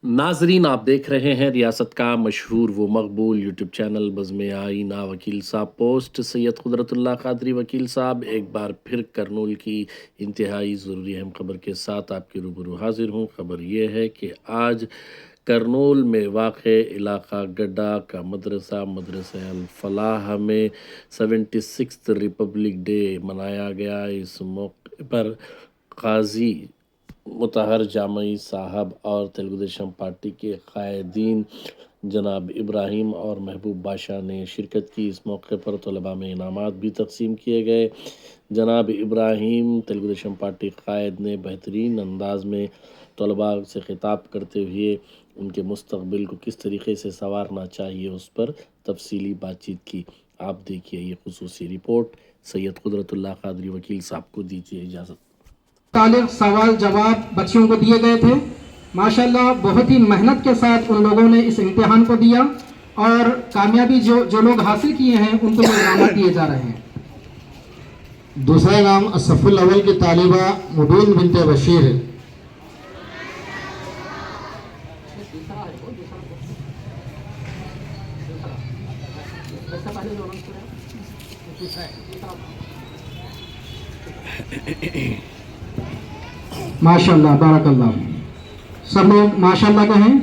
नाजरीन, आप देख रहे हैं रियासत का मशहूर व मकबूल यूट्यूब चैनल बज़्म आईना। वकील साहब पोस्ट सैयद कुदरतुल्लाह कादरी वकील साहब एक बार फिर करनूल की इंतहाई ज़रूरी अहम खबर के साथ आपके रूबरू हाजिर हूँ। खबर ये है कि आज करनूल में वाक़ इलाका गड्डा का मदरसा अल फलाह में 76th रिपब्लिक डे मनाया गया। इस मौके पर काजी मुतहर जामई साहब और तेलुगुदेशम पार्टी के कायदीन जनाब इब्राहिम और महबूब बादशाह ने शिरकत की। इस मौके पर तलबा में इनामात भी तकसीम किए गए। जनाब इब्राहिम तेलुगुदेशम पार्टी कायद ने बेहतरीन अंदाज में तलबा से खिताब करते हुए उनके मुस्तकबिल को किस तरीके से संवारना चाहिए उस पर तफसीली बातचीत की। आप देखिए ये खुसूसी रिपोर्ट। सैयद कुदरतुल्लाह कादरी वकील साहब को दीजिए इजाज़त। मुतालिक सवाल जवाब बच्चियों को दिए गए थे। माशाल्लाह बहुत ही मेहनत के साथ उन लोगों ने इस इम्तिहान को दिया और कामयाबी जो लोग हासिल किए हैं उनको ये इनाम दिए जा रहे हैं। दूसरा इनाम सफ़ुल अव्वल की तालिबा मुबीन बिनते बशीर है। माशाल्लाह बारकल्लाह, सब लोग माशाल्लाह कहें।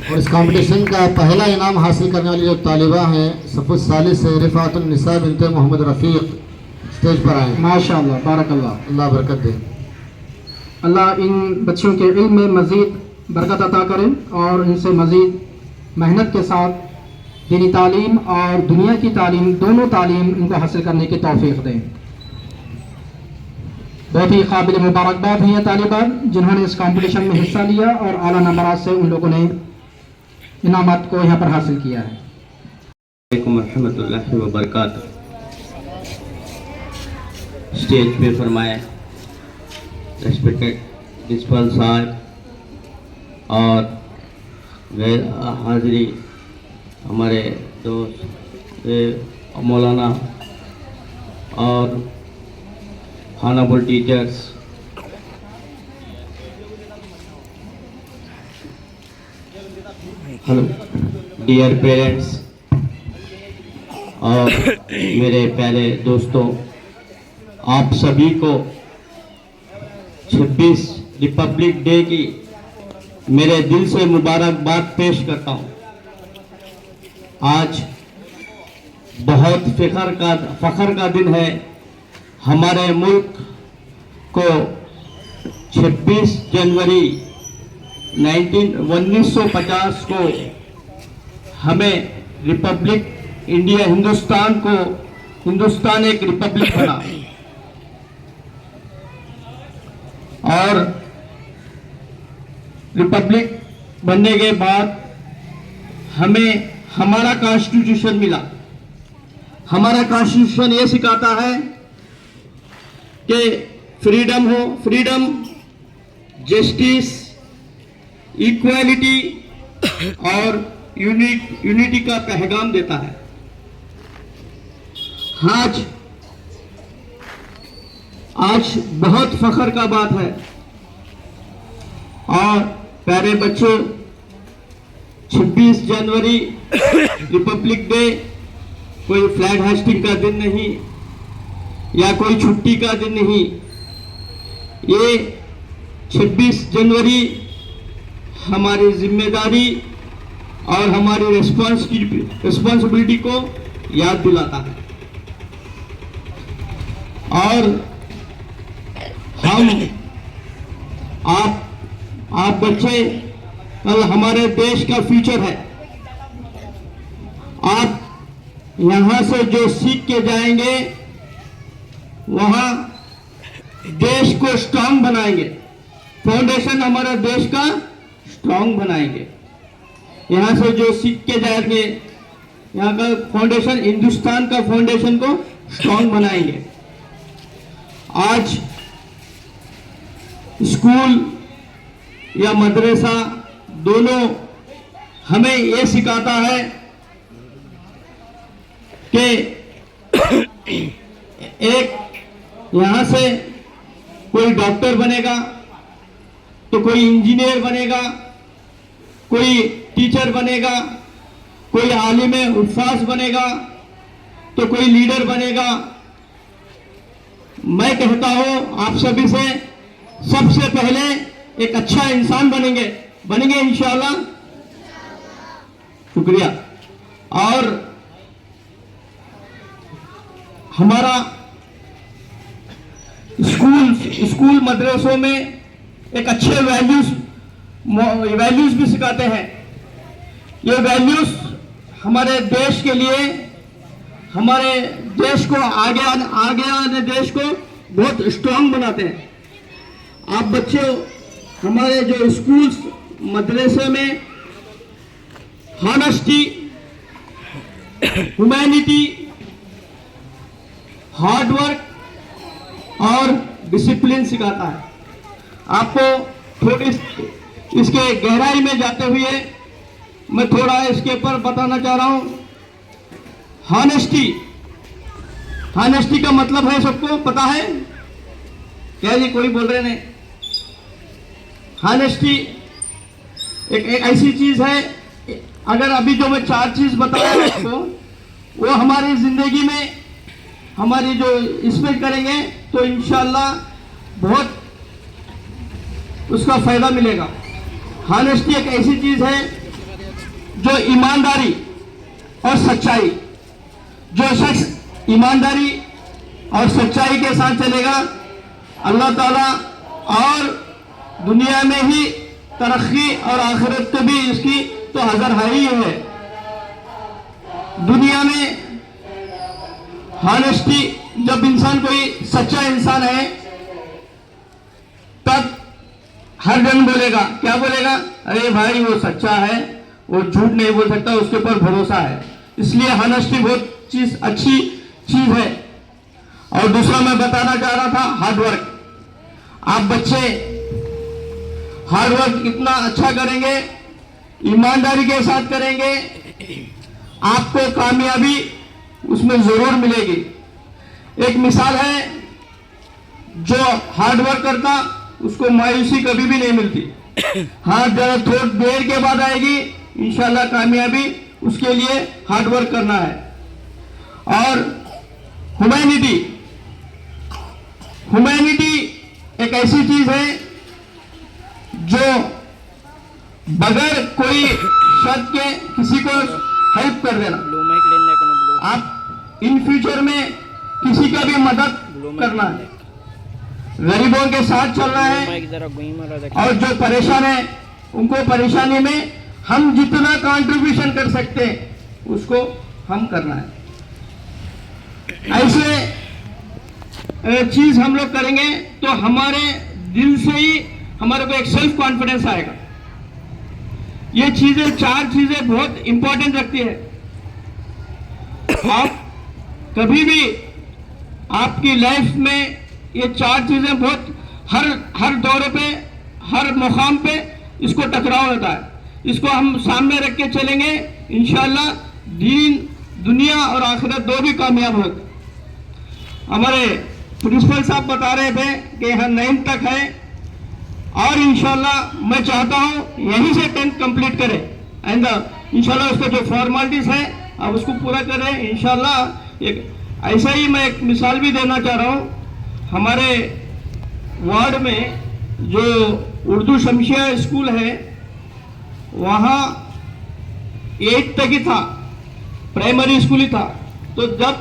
और इस कंपटीशन का पहला इनाम हासिल करने वाली जो तालिबा हैं सफ़ुल सालिस से रिफ़ातुन निसा बिनते मोहम्मद रफ़ीक स्टेज पर आए। माशाल्लाह बारकल्लाह, अल्लाह बरकत दे। अल्लाह इन बच्चियों के इल्म में मज़ीद बरकत अता करें और इनसे मज़ीद मेहनत के साथ दीनी तालीम और दुनिया की तालीम दोनों तालीम इनको हासिल करने की तौफीक दें। बहुत ही काबिल मुबारकबाद हैं ये तालिबान जिन्होंने इस कंपटीशन में हिस्सा लिया और आला नंबरात से उन लोगों ने इनामत को यहाँ पर हासिल किया है। रहमतुल्लाहि व बरकातहू। स्टेज पे फरमाया रेस्पेक्टेड प्रिंसिपल साहब और गैर हाजिरी हमारे दोस्त मौलाना और honourable teachers, hello dear parents और मेरे प्यारे दोस्तों, आप सभी को 26 रिपब्लिक डे की मेरे दिल से मुबारकबाद पेश करता हूँ। आज बहुत फख्र का दिन है। हमारे मुल्क को 26 जनवरी 1950 को हमें रिपब्लिक इंडिया हिंदुस्तान एक रिपब्लिक बना और रिपब्लिक बनने के बाद हमें हमारा कॉन्स्टिट्यूशन मिला। हमारा कॉन्स्टिट्यूशन ये सिखाता है कि फ्रीडम हो, फ्रीडम, जस्टिस, इक्वालिटी और यूनिटी का पैगाम देता है। आज बहुत फख्र का बात है। और प्यारे बच्चों, 26 जनवरी रिपब्लिक डे कोई फ्लैग होस्टिंग का दिन नहीं या कोई छुट्टी का दिन नहीं। ये 26 जनवरी हमारी जिम्मेदारी और हमारी रिस्पॉन्सिबिलिटी को याद दिलाता है। और हम आप बच्चे कल हमारे देश का फ्यूचर है। आप यहाँ से जो सीख के जाएंगे वहाँ देश को स्ट्रांग बनाएंगे, फाउंडेशन हमारा देश का स्ट्रांग बनाएंगे। यहाँ से जो सीख के जाएंगे यहाँ का फाउंडेशन, हिंदुस्तान का फाउंडेशन को स्ट्रांग बनाएंगे। आज स्कूल या मदरसा दोनों हमें ये सिखाता है कि एक यहाँ से कोई डॉक्टर बनेगा, तो कोई इंजीनियर बनेगा, कोई टीचर बनेगा, कोई आलिम हुफ्फाज बनेगा, तो कोई लीडर बनेगा। मैं कहता हूं आप सभी से, सबसे पहले एक अच्छा इंसान बनेंगे इंशाअल्लाह। शुक्रिया। और हमारा स्कूल मदरसों में एक अच्छे वैल्यूज भी सिखाते हैं। ये वैल्यूज हमारे देश के लिए, हमारे देश को आगे आने देश को बहुत स्ट्रांग बनाते हैं। आप बच्चे हमारे जो स्कूल्स मदरसे में हॉनेस्टी, ह्यूमैनिटी, हार्ड वर्क और डिसिप्लिन सिखाता है। आपको थोड़ी इसके गहराई में जाते हुए मैं थोड़ा इसके ऊपर बताना चाह रहा हूं। हॉनेस्टी का मतलब है, सबको पता है क्या जी? कोई बोल रहे नहीं। हॉनेस्टी एक ऐसी चीज है, अगर अभी जो मैं 4 चीज बताया आपको, वो हमारी जिंदगी में हमारी जो इसमें करेंगे तो इंशाल्लाह बहुत उसका फायदा मिलेगा। हॉनेस्टी एक ऐसी चीज है जो ईमानदारी और सच्चाई, जो शख्स ईमानदारी और सच्चाई के साथ चलेगा, अल्लाह ताला और दुनिया में ही तरक्की और आखिरत को भी इसकी तो हजर ही है। दुनिया में हॉनेस्टी, जब इंसान कोई सच्चा इंसान है तब हर जन बोलेगा, क्या बोलेगा? अरे भाई वो सच्चा है, वो झूठ नहीं बोल सकता, उसके ऊपर भरोसा है। इसलिए हॉनेस्टी बहुत अच्छी चीज है। और दूसरा मैं बताना चाह रहा था, हार्ड वर्क। आप बच्चे हार्ड वर्क कितना अच्छा करेंगे, ईमानदारी के साथ करेंगे, आपको कामयाबी उसमें जरूर मिलेगी। एक मिसाल है, जो हार्ड वर्क करता उसको मायूसी कभी भी नहीं मिलती। हाँ, जरा थोड़ी देर के बाद आएगी, इंशाल्लाह कामयाबी उसके लिए हार्ड वर्क करना है। और ह्यूमैनिटी एक ऐसी चीज है जो बगैर कोई शर्त के किसी को हेल्प कर देना। आप इन फ्यूचर में किसी का भी मदद करना है, गरीबों के साथ चलना है, और जो परेशान है उनको परेशानी में हम जितना कंट्रीब्यूशन कर सकते हैं उसको हम करना है। ऐसे चीज हम लोग करेंगे तो हमारे दिल से ही हमारे को एक सेल्फ कॉन्फिडेंस आएगा। ये चीजें, 4 चीजें बहुत इंपॉर्टेंट रखती है। आप कभी भी आपकी लाइफ में ये 4 चीजें बहुत हर दौर पे, हर मुकाम पे इसको टकराव होता है। इसको हम सामने रख के चलेंगे, इंशाल्लाह दीन, दुनिया और आखिरत दो भी कामयाब होगा। हमारे प्रिंसिपल साहब बता रहे थे कि यहाँ 9th तक है, और इंशाल्लाह मैं चाहता हूँ यहीं से 10th कंप्लीट करें, एंड इंशाल्लाह उसका जो फॉर्मेलिटीज है आप उसको पूरा करें इंशाल्लाह। एक ऐसा ही मैं एक मिसाल भी देना चाह रहा हूँ। हमारे वार्ड में जो उर्दू शमशिया स्कूल है, वहाँ 8th तक ही था, प्राइमरी स्कूल ही था। तो जब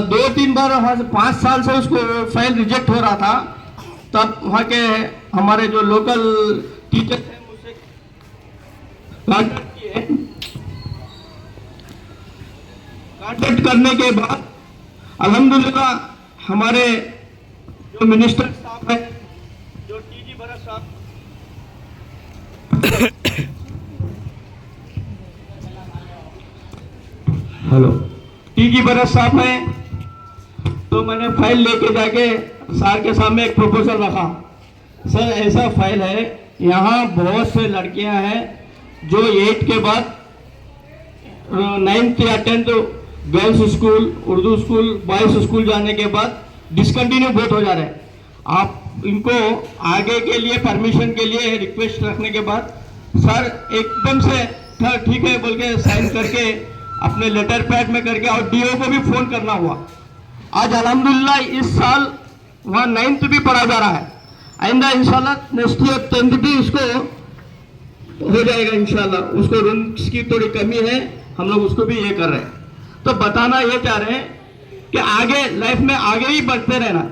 2-3 बार, 5 साल से उसको फाइल रिजेक्ट हो रहा था, तब वहाँ के हमारे जो लोकल टीचर थे मुझसे कांटेक्ट किए। कांटेक्ट करने के बाद अल्हम्दुलिल्लाह हमारे जो मिनिस्टर साहब है, जो टीजी भरत साहब, हेलो, टीजी भरत साहब हैं, तो मैंने फाइल लेके जाके सर के सामने एक प्रपोजल रखा। सर, ऐसा फाइल है, यहाँ बहुत से लड़कियां हैं जो 8 के बाद 9th या 10th girls school, Urdu school, boys school जाने के बाद डिसकंटिन्यू बहुत हो जा रहे हैं। आप इनको आगे के लिए परमिशन के लिए रिक्वेस्ट रखने के बाद सर एकदम से ठीक है बोल के साइन करके अपने लेटर पैड में करके और डीओ को भी फोन करना हुआ। आज अल्हम्दुलिल्लाह इस साल वहाँ 9th भी पढ़ा जा रहा है। आइंदा इंशाल्लाह नेक्स्ट ईयर 10th भी इसको हो जाएगा इंशाल्लाह। उसको रूम्स की थोड़ी कमी है, हम लोग उसको भी ये कर रहे हैं। तो बताना ये चाह रहे हैं कि आगे लाइफ में आगे ही बढ़ते रहना।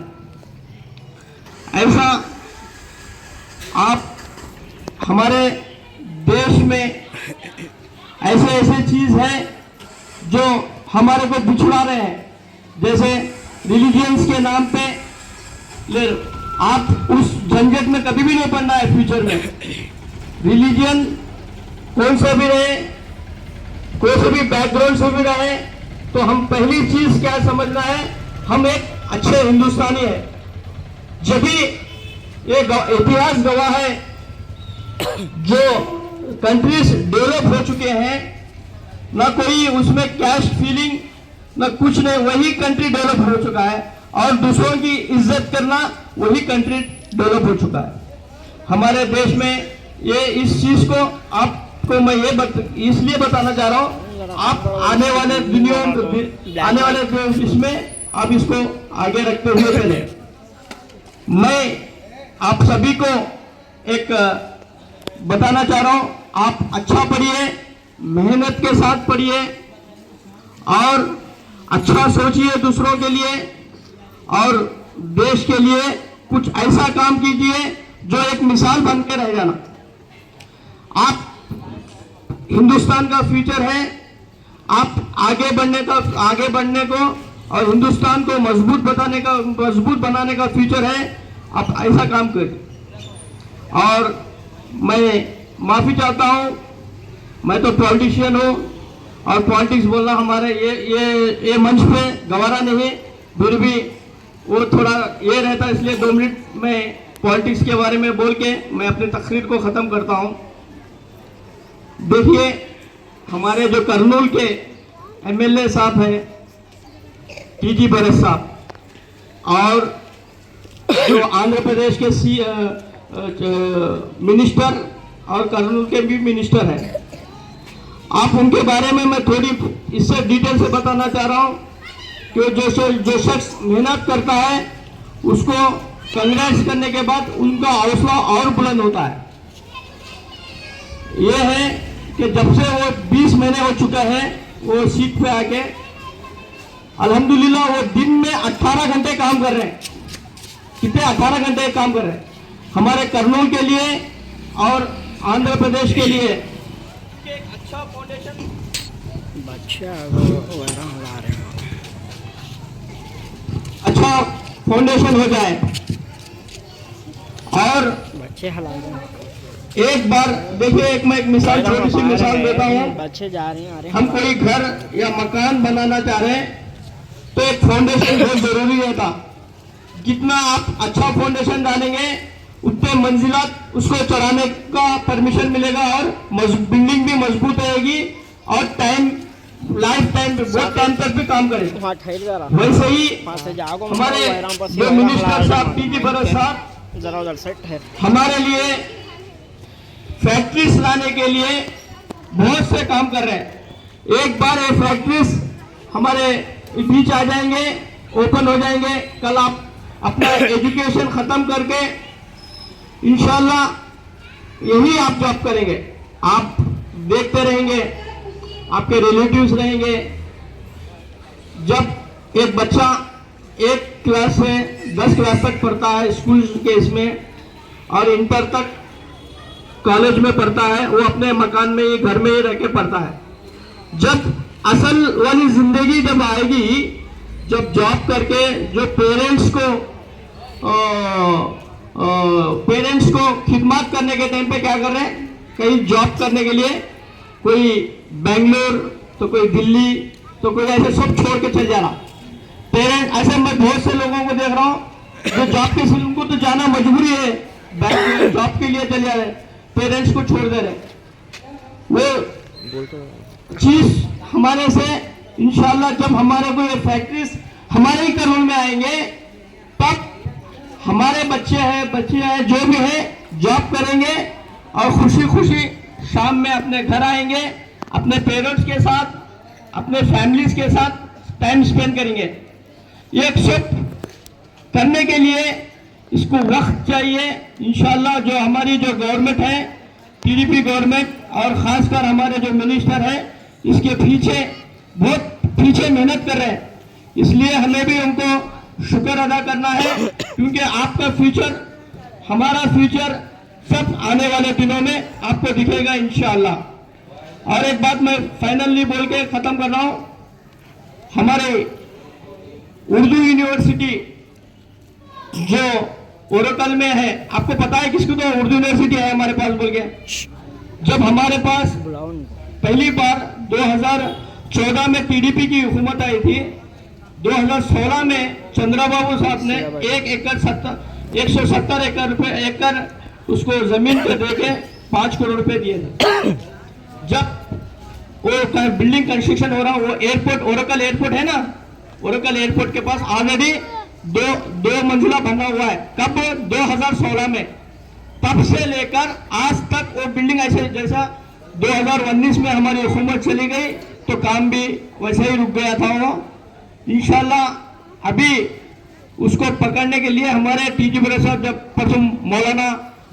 ऐसा आप हमारे देश में ऐसे ऐसे चीज है जो हमारे को बिछड़ा रहे हैं, जैसे रिलीजियंस के नाम पे आप उस झंझट में कभी भी नहीं पड़ना है। फ्यूचर में रिलीजियन कौन सा भी रहे, कोई से भी बैकग्राउंड से भी रहे, तो हम पहली चीज क्या समझना है, हम एक अच्छे हिंदुस्तानी है। जब भी ये इतिहास गवाह है, जो कंट्रीज डेवलप हो चुके हैं, ना कोई उसमें कैश फीलिंग ना कुछ नहीं, वही कंट्री डेवलप हो चुका है और दूसरों की इज्जत करना वही कंट्री डेवलप हो चुका है। हमारे देश में ये इस चीज को आपको मैं ये इसलिए बताना चाह रहा हूँ, आप आने वाले आने वाले इसमें आप इसको आगे रखते हुए चले। मैं आप सभी को एक बताना चाह रहा हूँ, आप अच्छा पढ़िए, मेहनत के साथ पढ़िए और अच्छा सोचिए दूसरों के लिए और देश के लिए कुछ ऐसा काम कीजिए जो एक मिसाल बन के रह जाना। आप हिंदुस्तान का फ्यूचर है, आप आगे बढ़ने को और हिंदुस्तान को मजबूत बनाने का फ्यूचर है। आप ऐसा काम करिए। और मैं माफी चाहता हूं, मैं तो पॉलिटिशियन हूं और पॉलिटिक्स बोलना हमारे ये मंच पे गवारा नहीं, फिर भी वो थोड़ा ये रहता, इसलिए 2 मिनट में पॉलिटिक्स के बारे में बोल के मैं अपनी तकरीर को ख़त्म करता हूं। देखिए, हमारे जो करनूल के एमएलए साहब हैं टीजी भरत साहब, और जो आंध्र प्रदेश के मिनिस्टर और करनूल के भी मिनिस्टर हैं, आप उनके बारे में मैं थोड़ी इससे डिटेल से बताना चाह रहा हूं कि जो शख्स मेहनत करता है उसको कांग्रेस करने के बाद उनका हौसला और बुलंद होता है। यह है कि जब से वो 20 महीने हो चुका है वो सीट पे आके, अल्हम्दुलिल्लाह वो दिन में 18 घंटे काम कर रहे हैं। कितने 18 घंटे काम कर रहे हैं हमारे करनूल के लिए और आंध्र प्रदेश के लिए। एक अच्छा फाउंडेशन अच्छा फाउंडेशन हो जाए। और बच्चे एक बार देखिए, मैं एक मिसाल, छोटी सी मिसाल देता हूँ। बच्चे जा रहे हैं, हम कोई घर या मकान बनाना चाह रहे हैं तो एक फाउंडेशन बहुत जरूरी होता। जितना आप अच्छा फाउंडेशन डालेंगे उतने मंजिलात उसको चढ़ाने का परमिशन मिलेगा और बिल्डिंग भी मजबूत रहेगी और लाइफ टाइम बहुत टाइम तक भी काम करेगा। वैसे ही हमारे जो मिनिस्टर साहब टीजी भरत साहब जरा उधर सेट है, हमारे लिए फैक्ट्रीज लाने के लिए बहुत से काम कर रहे हैं। एक बार ये फैक्ट्रीज हमारे बीच आ जाएंगे, ओपन हो जाएंगे, कल आप अपना एजुकेशन खत्म करके इंशाल्लाह यही आप जॉब करेंगे। आप देखते रहेंगे, आपके रिलेटिव्स रहेंगे। जब एक बच्चा 1 क्लास से 10 क्लास तक पढ़ता है स्कूल के इसमें और इंटर तक कॉलेज में पढ़ता है, वो अपने मकान में ही, घर में ही रह के पढ़ता है। जब असल वाली जिंदगी जब आएगी, जब जॉब करके जो पेरेंट्स को खिदमत करने के टाइम पे क्या कर रहे हैं, कहीं जॉब करने के लिए कोई बेंगलोर तो कोई दिल्ली तो कोई ऐसे सब छोड़ के चल जा रहा। पेरेंट ऐसे मैं बहुत से लोगों को देख रहा हूँ जो जॉब के लिए उनको तो जाना मजबूरी है, बेंगलोर जॉब के लिए चले जा रहे, पेरेंट्स को छोड़ दे रहे। वो चीज हमारे से इंशाल्लाह जब हमारे को ये फैक्ट्रीज हमारे ही करनूल में आएंगे तब हमारे बच्चे हैं जो भी है जॉब करेंगे और खुशी खुशी शाम में अपने घर आएंगे, अपने पेरेंट्स के साथ, अपने फैमिलीज के साथ टाइम स्पेंड करेंगे। ये एक्सेप्ट करने के लिए इसको वक्त चाहिए। इंशाल्लाह जो हमारी जो गवर्नमेंट है, टीडीपी गवर्नमेंट, और खासकर हमारे जो मिनिस्टर है, इसके पीछे बहुत पीछे मेहनत कर रहे हैं। इसलिए हमें भी उनको शुक्र अदा करना है, क्योंकि आपका फ्यूचर, हमारा फ्यूचर सब आने वाले दिनों में आपको दिखेगा इंशाअल्लाह। और एक बात मैं फाइनली बोल के खत्म कर रहा हूं, हमारे उर्दू यूनिवर्सिटी जो ओरेकल में है, आपको पता है किसको तो उर्दू यूनिवर्सिटी है हमारे पास बोल के। जब हमारे पास पहली बार 2014 में पीडीपी की हुकूमत आई थी, 2016 में चंद्रबाबू साहब ने 170 एकड़ उसको जमीन पे देके 5 करोड़ रुपए दिए थे। जब वो बिल्डिंग कंस्ट्रक्शन हो रहा, वो एयरपोर्ट, ओरेकल एयरपोर्ट है ना, ओरेकल एयरपोर्ट के पास ऑलरेडी दो मंजिला बना हुआ है। कब? 2016 में। तब से लेकर आज तक वो बिल्डिंग ऐसे, जैसा 2019 में हमारी हुकूमत चली गई तो काम भी वैसे ही रुक गया था वो। इंशाल्लाह अभी उसको पकड़ने के लिए हमारे टीजी बड़े साहब, जब परसों मौलाना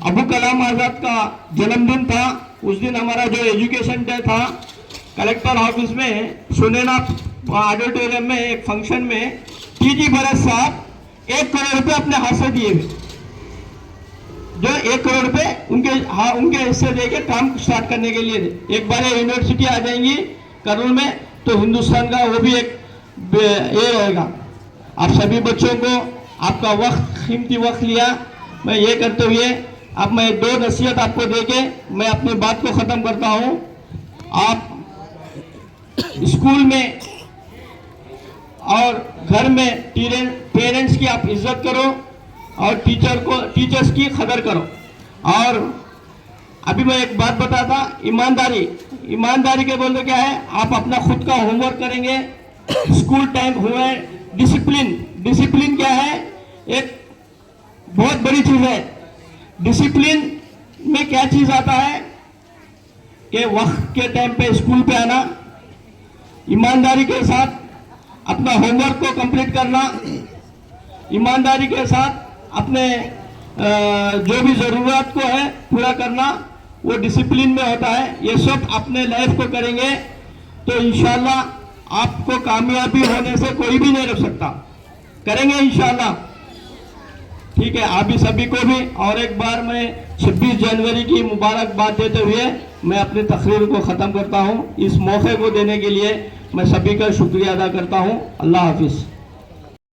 अबू कलाम आजाद का जन्मदिन था, उस दिन हमारा जो एजुकेशन डे था, कलेक्टर ऑफिस में सुनैना ऑडिटोरियम में एक फंक्शन में टीजी बड़े साहब 1 करोड़ रुपए अपने हाथ से दिए, जो 1 करोड़ रुपए उनके हिस्से देके काम स्टार्ट करने के लिए। एक बार यूनिवर्सिटी आ जाएंगी करनूल में तो हिंदुस्तान का वो भी एक ये रहेगा। आप सभी बच्चों को आपका वक्त, कीमती वक्त लिया, मैं ये करते हुए अब मैं 2 नसीहत आपको देके मैं अपनी बात को ख़त्म करता हूँ। आप स्कूल में और घर में पेरेंट्स की आप इज्जत करो और टीचर्स की कदर करो। और अभी मैं एक बात बताता, ईमानदारी के बोलते क्या है, आप अपना खुद का होमवर्क करेंगे, स्कूल टाइम हुए, डिसिप्लिन क्या है, एक बहुत बड़ी चीज है। डिसिप्लिन में क्या चीज आता है कि वक्त के टाइम पे स्कूल पे आना, ईमानदारी के साथ अपना होमवर्क को कंप्लीट करना, ईमानदारी के साथ अपने जो भी ज़रूरत को है पूरा करना, वो डिसिप्लिन में होता है। ये सब अपने लाइफ को करेंगे तो इंशाल्लाह आपको कामयाबी होने से कोई भी नहीं रोक सकता। करेंगे इंशाल्लाह, ठीक है। आप भी सभी को भी और एक बार मैं 26 जनवरी की मुबारकबाद देते हुए मैं अपनी तकरीर को ख़त्म करता हूँ। इस मौके को देने के लिए मैं सभी का शुक्रिया अदा करता हूँ। अल्लाह हाफिज़।